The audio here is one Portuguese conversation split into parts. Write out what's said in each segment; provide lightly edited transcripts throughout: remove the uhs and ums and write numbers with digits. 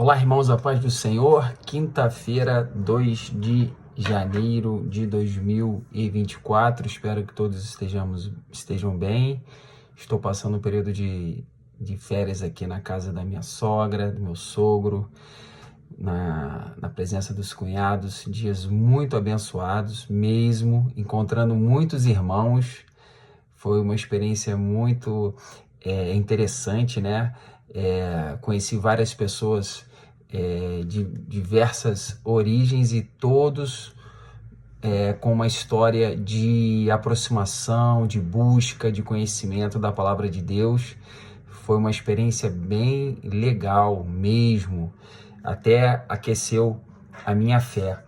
Olá, irmãos, a paz do Senhor. Quinta-feira, 2 de janeiro de 2024. Espero que todos estejam bem. Estou passando um período de férias aqui na casa da minha sogra, do meu sogro, na presença dos cunhados. Dias muito abençoados mesmo, encontrando muitos irmãos. Foi uma experiência muito interessante, né? Conheci várias pessoas de diversas origens e todos com uma história de aproximação, de busca, de conhecimento da palavra de Deus. Foi uma experiência bem legal mesmo, até aqueceu a minha fé.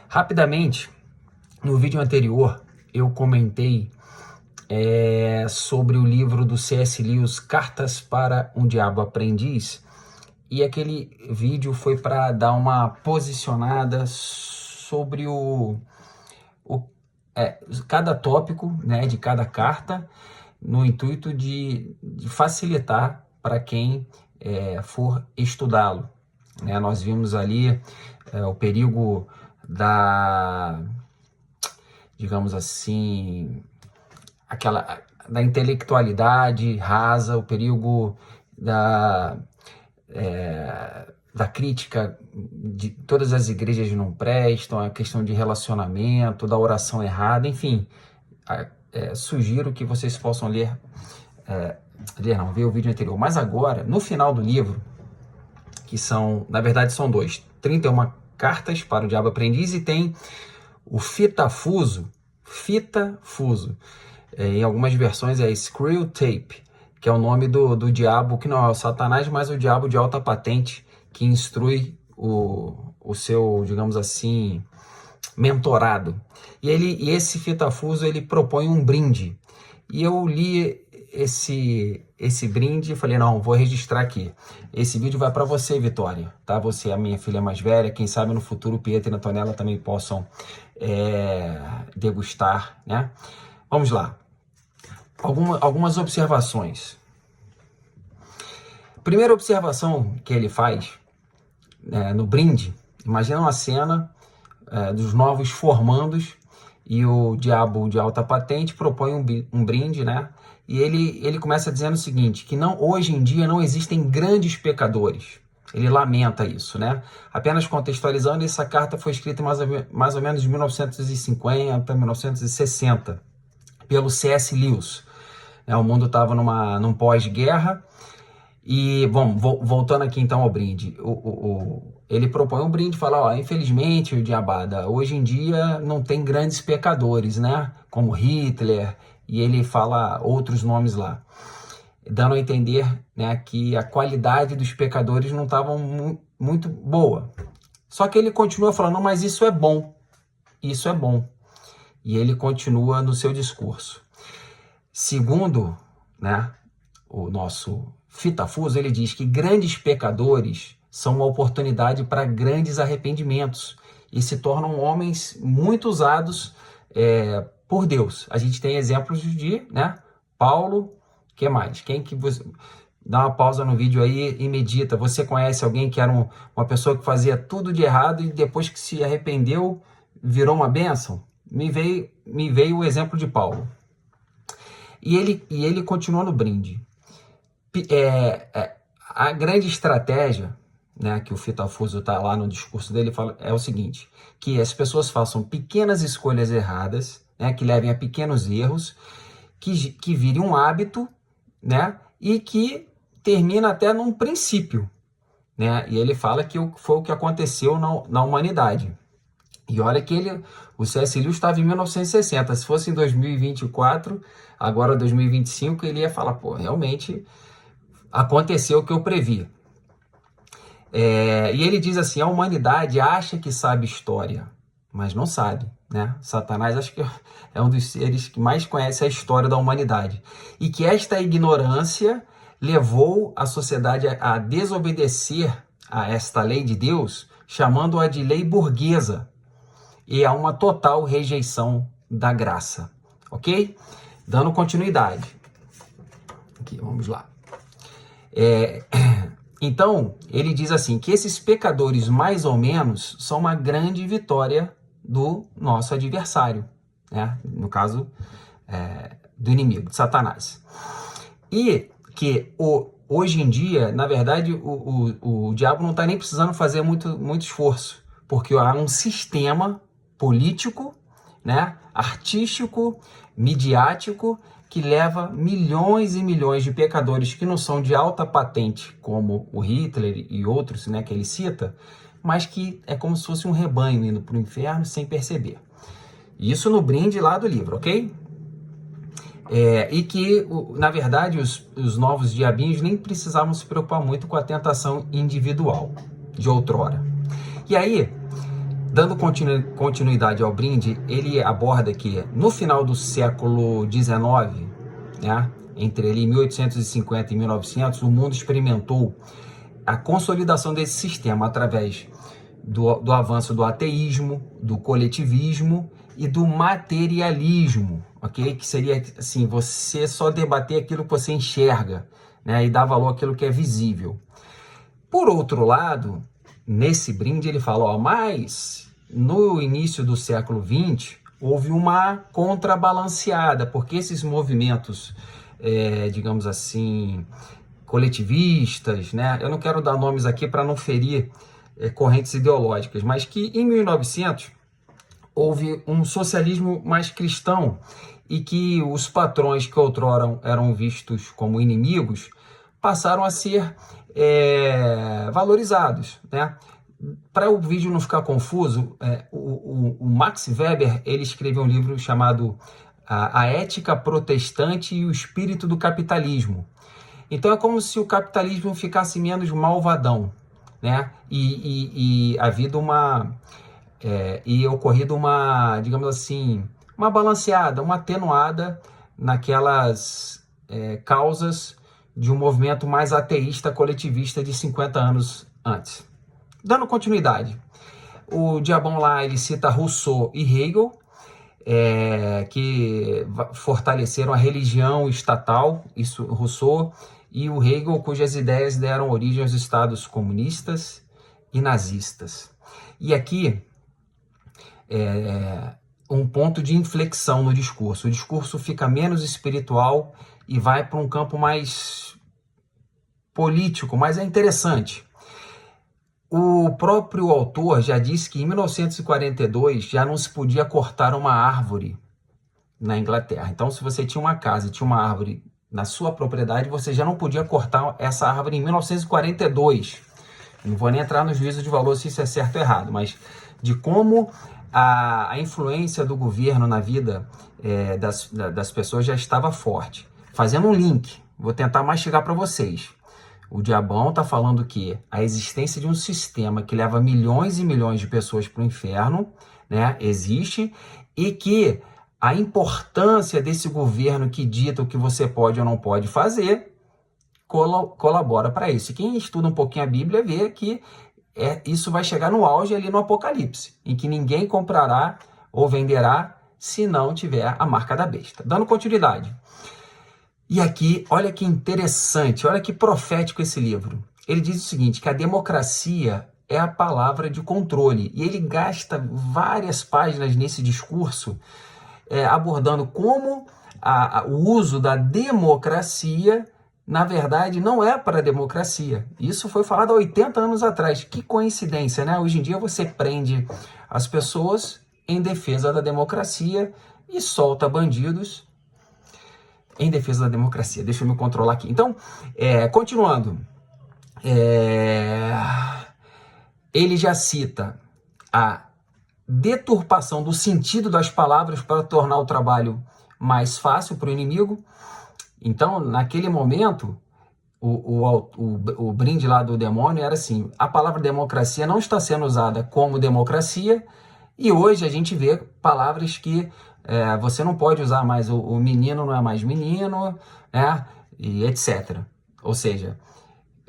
Rapidamente, no vídeo anterior, eu comentei sobre o livro do C.S. Lewis, Cartas para um Diabo Aprendiz, e aquele vídeo foi para dar uma posicionada sobre cada tópico, né, de cada carta, no intuito de facilitar para quem for estudá-lo. Né? Nós vimos ali o perigo digamos assim, da intelectualidade rasa, o perigo da crítica de todas as igrejas não prestam, a questão de relacionamento, da oração errada, enfim. Sugiro que vocês possam ver o vídeo anterior. Mas agora, no final do livro, que na verdade são 31 cartas para o Diabo Aprendiz, e tem o Fitafuso, em algumas versões é Screw Tape, que é o nome do diabo, que não é o Satanás, mas o diabo de alta patente, que instrui o seu, digamos assim, mentorado. E esse Fitafuso, ele propõe um brinde. E eu li esse brinde e falei, não, vou registrar aqui. Esse vídeo vai para você, Vitória, tá? Você é a minha filha mais velha, quem sabe no futuro o Pietro e a Antonella também possam degustar, né? Vamos lá. Algumas observações. Primeira observação que ele faz no brinde, imagina uma cena dos novos formandos e o diabo de alta patente propõe um brinde, né? E ele começa dizendo o seguinte, que hoje em dia não existem grandes pecadores. Ele lamenta isso, né? Apenas contextualizando, essa carta foi escrita mais ou menos de 1950, 1960, pelo C.S. Lewis. O mundo estava num pós-guerra. E, bom, voltando aqui então ao brinde, ele propõe um brinde, fala, infelizmente, o diabada, hoje em dia não tem grandes pecadores, né? Como Hitler, e ele fala outros nomes lá, dando a entender, né, que a qualidade dos pecadores não estava muito boa. Só que ele continua falando, não, mas isso é bom. E ele continua no seu discurso. Segundo, né, o nosso Fitafuso, ele diz que grandes pecadores são uma oportunidade para grandes arrependimentos e se tornam homens muito usados por Deus. A gente tem exemplos de, né, Paulo, o que mais? Dá uma pausa no vídeo aí e medita. Você conhece alguém que era uma pessoa que fazia tudo de errado e depois que se arrependeu, virou uma bênção? Me veio o exemplo de Paulo. E ele continua no brinde. A grande estratégia, né, que o Fitafuso está lá no discurso dele, é o seguinte, que as pessoas façam pequenas escolhas erradas, né, que levem a pequenos erros, que virem um hábito, né, e que termina até num princípio. Né? E ele fala que foi o que aconteceu na humanidade. E olha que o C.S. Lewis estava em 1960, se fosse em 2024, agora 2025, ele ia falar, realmente aconteceu o que eu previ. E ele diz assim, a humanidade acha que sabe história, mas não sabe, né? Satanás acho que é um dos seres que mais conhece a história da humanidade. E que esta ignorância levou a sociedade a desobedecer a esta lei de Deus, chamando-a de lei burguesa, e a uma total rejeição da graça, ok? Dando continuidade. Aqui, vamos lá. Então, ele diz assim, que esses pecadores, mais ou menos, são uma grande vitória do nosso adversário, né? No caso, do inimigo, de Satanás. E que hoje em dia, na verdade, o diabo não está nem precisando fazer muito esforço, porque há um sistema político, né, artístico, midiático, que leva milhões e milhões de pecadores que não são de alta patente, como o Hitler e outros, né, que ele cita, mas que é como se fosse um rebanho indo para o inferno sem perceber. Isso no brinde lá do livro, ok? E que, na verdade, os novos diabinhos nem precisavam se preocupar muito com a tentação individual de outrora. E aí, dando continuidade ao brinde, ele aborda que no final do século XIX, né, entre ali 1850 e 1900, o mundo experimentou a consolidação desse sistema através do avanço do ateísmo, do coletivismo e do materialismo, ok? Que seria assim, você só debater aquilo que você enxerga, né, e dar valor àquilo que é visível. Por outro lado, nesse brinde ele fala, ó, mas no início do século XX houve uma contrabalanceada, porque esses movimentos, digamos assim, coletivistas, né? Eu não quero dar nomes aqui para não ferir correntes ideológicas, mas que em 1900 houve um socialismo mais cristão e que os patrões que outrora eram vistos como inimigos passaram a ser valorizados, né? Para o vídeo não ficar confuso, o Max Weber ele escreveu um livro chamado A Ética Protestante e o Espírito do Capitalismo. Então é como se o capitalismo ficasse menos malvadão, né? E havido ocorrido uma, digamos assim, uma balanceada, uma atenuada naquelas causas de um movimento mais ateísta coletivista de 50 anos antes. Dando continuidade, o diabão lá ele cita Rousseau e Hegel, que fortaleceram a religião estatal, isso Rousseau, e o Hegel, cujas ideias deram origem aos estados comunistas e nazistas. E aqui um ponto de inflexão no discurso. O discurso fica menos espiritual e vai para um campo mais político, mas é interessante. O próprio autor já disse que em 1942 já não se podia cortar uma árvore na Inglaterra. Então, se você tinha uma casa e tinha uma árvore na sua propriedade, você já não podia cortar essa árvore em 1942. Não vou nem entrar no juízo de valor se isso é certo ou errado, mas de como a influência do governo na vida das pessoas já estava forte. Fazendo um link, vou tentar mastigar para vocês. O diabão está falando que a existência de um sistema que leva milhões e milhões de pessoas para o inferno, né, existe, e que a importância desse governo que dita o que você pode ou não pode fazer colabora para isso. E quem estuda um pouquinho a Bíblia vê que isso vai chegar no auge ali no Apocalipse, em que ninguém comprará ou venderá se não tiver a marca da besta. Dando continuidade. E aqui, olha que interessante, olha que profético esse livro. Ele diz o seguinte, que a democracia é a palavra de controle. E ele gasta várias páginas nesse discurso abordando como o uso da democracia, na verdade, não é para a democracia. Isso foi falado há 80 anos atrás. Que coincidência, né? Hoje em dia você prende as pessoas em defesa da democracia e solta bandidos em defesa da democracia. Deixa eu me controlar aqui. Então, continuando. Ele já cita a deturpação do sentido das palavras para tornar o trabalho mais fácil para o inimigo. Então, naquele momento, o brinde lá do demônio era assim, a palavra democracia não está sendo usada como democracia, e hoje a gente vê palavras que você não pode usar mais, o menino não é mais menino, né, e etc. Ou seja,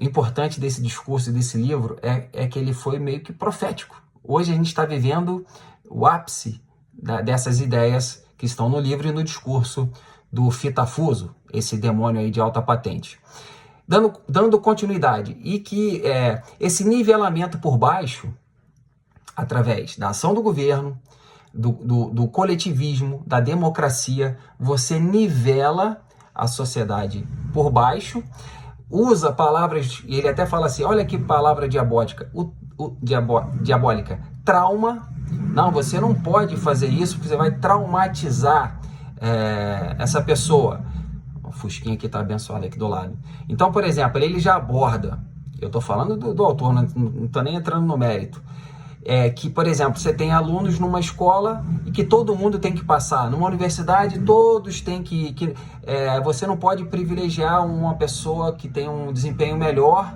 o importante desse discurso e desse livro é que ele foi meio que profético. Hoje a gente está vivendo o ápice dessas ideias que estão no livro e no discurso do Fitafuso, esse demônio aí de alta patente. dando continuidade, e que esse nivelamento por baixo, através da ação do governo, do coletivismo, da democracia, você nivela a sociedade por baixo, usa palavras, e ele até fala assim, olha que palavra diabólica, diabólica, trauma. Não, você não pode fazer isso, porque você vai traumatizar essa pessoa. O Fusquinha aqui está abençoado aqui do lado. Então, por exemplo, ele já aborda, eu estou falando do autor, não estou nem entrando no mérito, que, por exemplo, você tem alunos numa escola e que todo mundo tem que passar. Numa universidade, todos têm que você não pode privilegiar uma pessoa que tem um desempenho melhor,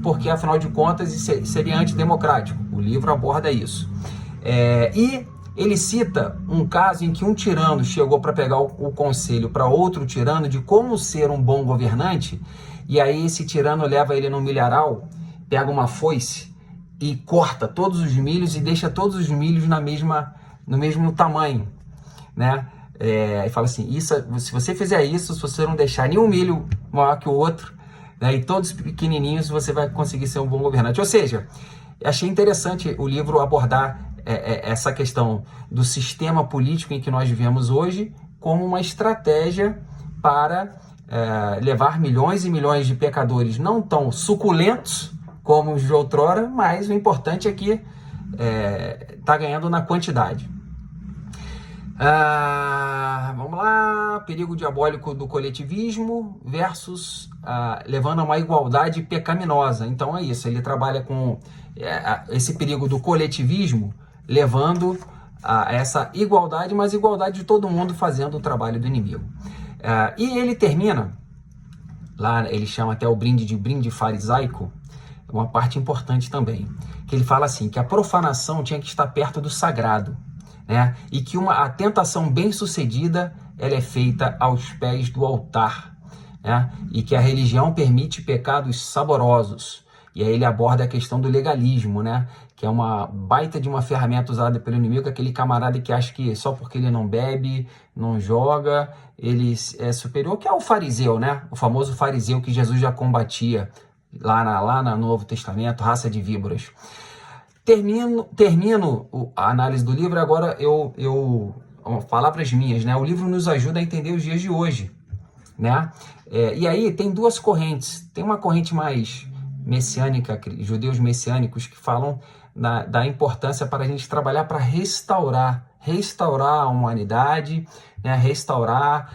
porque, afinal de contas, seria antidemocrático. O livro aborda isso. E ele cita um caso em que um tirano chegou para pegar o conselho para outro tirano de como ser um bom governante, e aí esse tirano leva ele no milharal, pega uma foice e corta todos os milhos e deixa todos os milhos no mesmo tamanho, né? E fala assim, se você fizer isso, se você não deixar nenhum milho maior que o outro, né, e todos pequenininhos, você vai conseguir ser um bom governante. Ou seja, achei interessante o livro abordar essa questão do sistema político em que nós vivemos hoje como uma estratégia para levar milhões e milhões de pecadores não tão suculentos como os de outrora, mas o importante é que está ganhando na quantidade. Vamos lá, perigo diabólico do coletivismo versus levando a uma igualdade pecaminosa. Então é isso, ele trabalha com esse perigo do coletivismo, levando a essa igualdade, mas igualdade de todo mundo fazendo o trabalho do inimigo. E ele termina, lá ele chama até o brinde farisaico, uma parte importante também, que ele fala assim, que a profanação tinha que estar perto do sagrado, né? E que a tentação bem-sucedida ela é feita aos pés do altar, né? E que a religião permite pecados saborosos. E aí ele aborda a questão do legalismo, né? Que é uma baita de uma ferramenta usada pelo inimigo, aquele camarada que acha que só porque ele não bebe, não joga, ele é superior, que é o fariseu, né? O famoso fariseu que Jesus já combatia lá no Novo Testamento, raça de víboras. Termino a análise do livro, agora palavras minhas, né? O livro nos ajuda a entender os dias de hoje, né? E aí tem duas correntes. Tem uma corrente mais messiânica, judeus messiânicos, que falam da importância para a gente trabalhar para restaurar a humanidade, né? Restaurar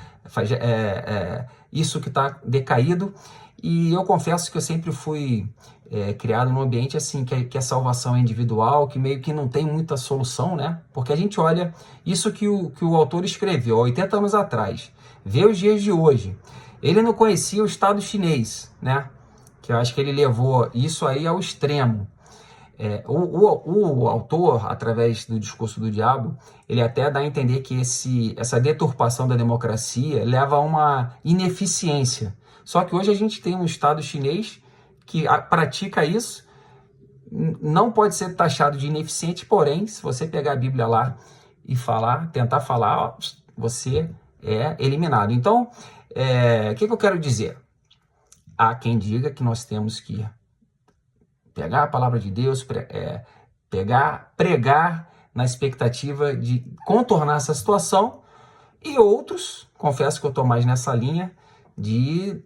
isso que está decaído. E eu confesso que eu sempre fui criado num ambiente assim, que a salvação é individual, que meio que não tem muita solução, né? Porque a gente olha isso que o autor escreveu há 80 anos atrás, vê os dias de hoje. Ele não conhecia o Estado chinês, né? Que eu acho que ele levou isso aí ao extremo. O autor, através do discurso do diabo, ele até dá a entender que essa deturpação da democracia leva a uma ineficiência. Só que hoje a gente tem um Estado chinês que pratica isso, não pode ser taxado de ineficiente, porém, se você pegar a Bíblia lá e tentar falar, você é eliminado. Então, o que eu quero dizer? Há quem diga que nós temos que pegar a palavra de Deus, pregar na expectativa de contornar essa situação, e outros, confesso que eu estou mais nessa linha, de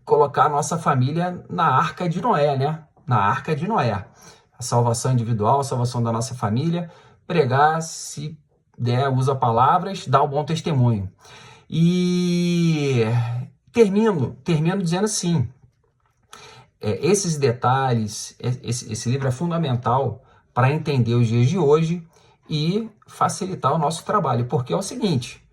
colocar a nossa família na Arca de Noé, né? Na Arca de Noé. A salvação individual, a salvação da nossa família, pregar, se der, usa palavras, dá um bom testemunho. E termino dizendo assim, esses detalhes, esse livro é fundamental para entender os dias de hoje e facilitar o nosso trabalho, porque é o seguinte,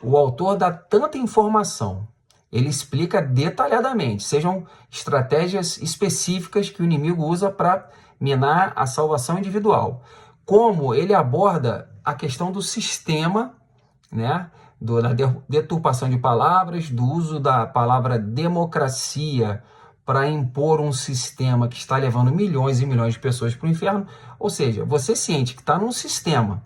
o autor dá tanta informação, ele explica detalhadamente, sejam estratégias específicas que o inimigo usa para minar a salvação individual, como ele aborda a questão do sistema, né, da deturpação de palavras, do uso da palavra democracia para impor um sistema que está levando milhões e milhões de pessoas para o inferno. Ou seja, você ciente que está num sistema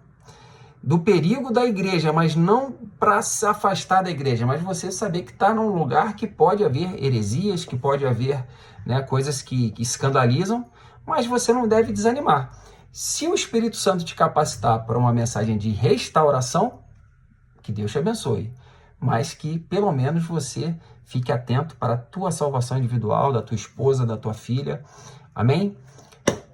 do perigo da igreja, mas não para se afastar da igreja, mas você saber que está num lugar que pode haver heresias, que pode haver, né, coisas que escandalizam, mas você não deve desanimar. Se o Espírito Santo te capacitar para uma mensagem de restauração, que Deus te abençoe, mas que pelo menos você fique atento para a tua salvação individual, da tua esposa, da tua filha. Amém?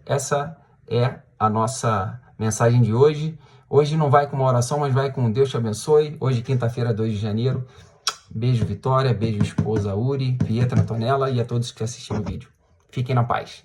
Essa é a nossa mensagem de hoje. Hoje não vai com uma oração, mas vai com Deus te abençoe. Hoje, quinta-feira, 2 de janeiro. Beijo, Vitória. Beijo, esposa Uri, Pietra, Antonella e a todos que assistiram o vídeo. Fiquem na paz.